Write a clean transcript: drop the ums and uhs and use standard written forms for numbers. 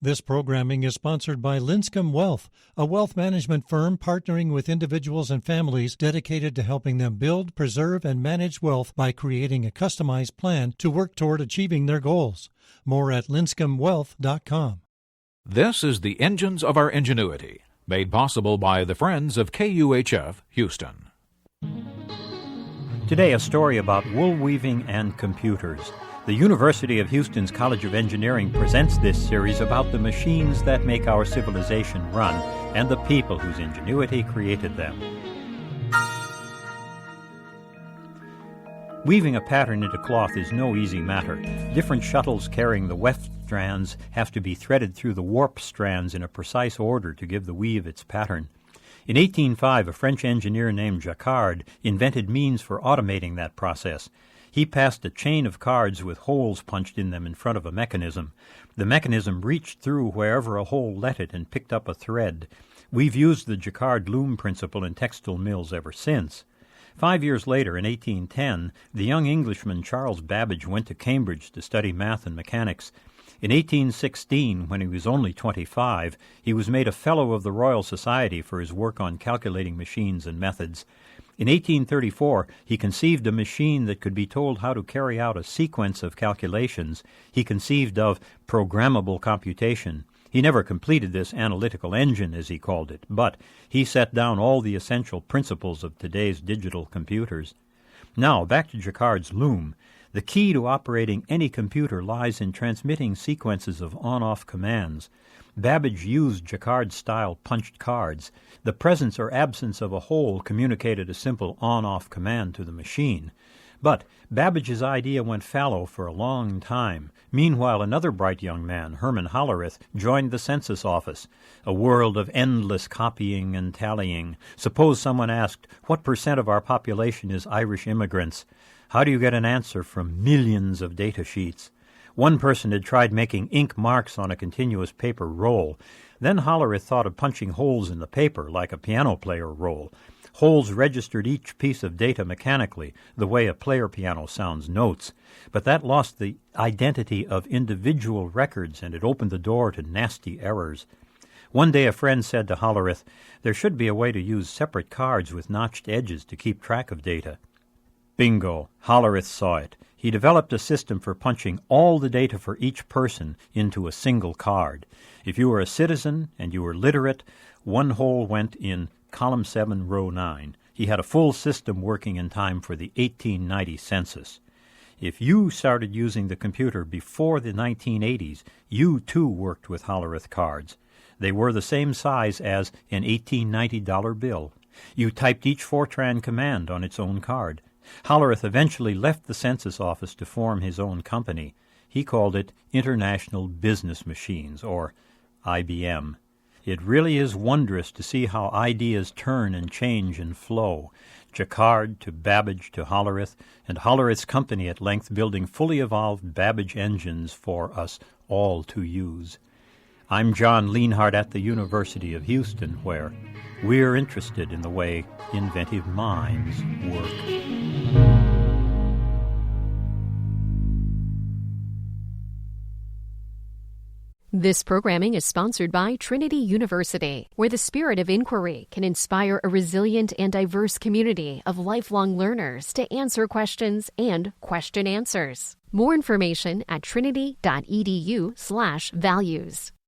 This programming is sponsored by Linscomb Wealth, a wealth management firm partnering with individuals and families dedicated to helping them build, preserve, and manage wealth by creating a customized plan to work toward achieving their goals. More at linscombwealth.com. This is the Engines of Our Ingenuity, made possible by the Friends of KUHF Houston. Today, a story about wool weaving and computers. The University of Houston's College of Engineering presents this series about the machines that make our civilization run and the people whose ingenuity created them. Weaving a pattern into cloth is no easy matter. Different shuttles carrying the weft strands have to be threaded through the warp strands in a precise order to give the weave its pattern. In 1805, a French engineer named Jacquard invented means for automating that process. He passed a chain of cards with holes punched in them in front of a mechanism. The mechanism reached through wherever a hole let it and picked up a thread. We've used the Jacquard loom principle in textile mills ever since. 5 years later, in 1810, the young Englishman Charles Babbage went to Cambridge to study math and mechanics. In 1816, when he was only 25, he was made a Fellow of the Royal Society for his work on calculating machines and methods. In 1834, he conceived a machine that could be told how to carry out a sequence of calculations. He conceived of programmable computation. He never completed this analytical engine, as he called it, but he set down all the essential principles of today's digital computers. Now, back to Jacquard's loom. The key to operating any computer lies in transmitting sequences of on-off commands. Babbage used Jacquard-style punched cards. The presence or absence of a hole communicated a simple on-off command to the machine. But Babbage's idea went fallow for a long time. Meanwhile, another bright young man, Herman Hollerith, joined the census office. A world of endless copying and tallying. Suppose someone asked, what percent of our population is Irish immigrants? How do you get an answer from millions of data sheets? One person had tried making ink marks on a continuous paper roll. Then Hollerith thought of punching holes in the paper like a piano player roll. Holes registered each piece of data mechanically, the way a player piano sounds notes. But that lost the identity of individual records, and it opened the door to nasty errors. One day a friend said to Hollerith, there should be a way to use separate cards with notched edges to keep track of data. Bingo! Hollerith saw it. He developed a system for punching all the data for each person into a single card. If you were a citizen and you were literate, one hole went in column 7, row 9. He had a full system working in time for the 1890 census. If you started using the computer before the 1980s, you too worked with Hollerith cards. They were the same size as an $1890 bill. You typed each Fortran command on its own card. Hollerith eventually left the census office to form his own company. He called it International Business Machines, or IBM. It really is wondrous to see how ideas turn and change and flow. Jacquard to Babbage to Hollerith, and Hollerith's company at length building fully evolved Babbage engines for us all to use. I'm John Lienhardt at the University of Houston, where we're interested in the way inventive minds work. This programming is sponsored by Trinity University, where the spirit of inquiry can inspire a resilient and diverse community of lifelong learners to answer questions and question answers. More information at trinity.edu/values.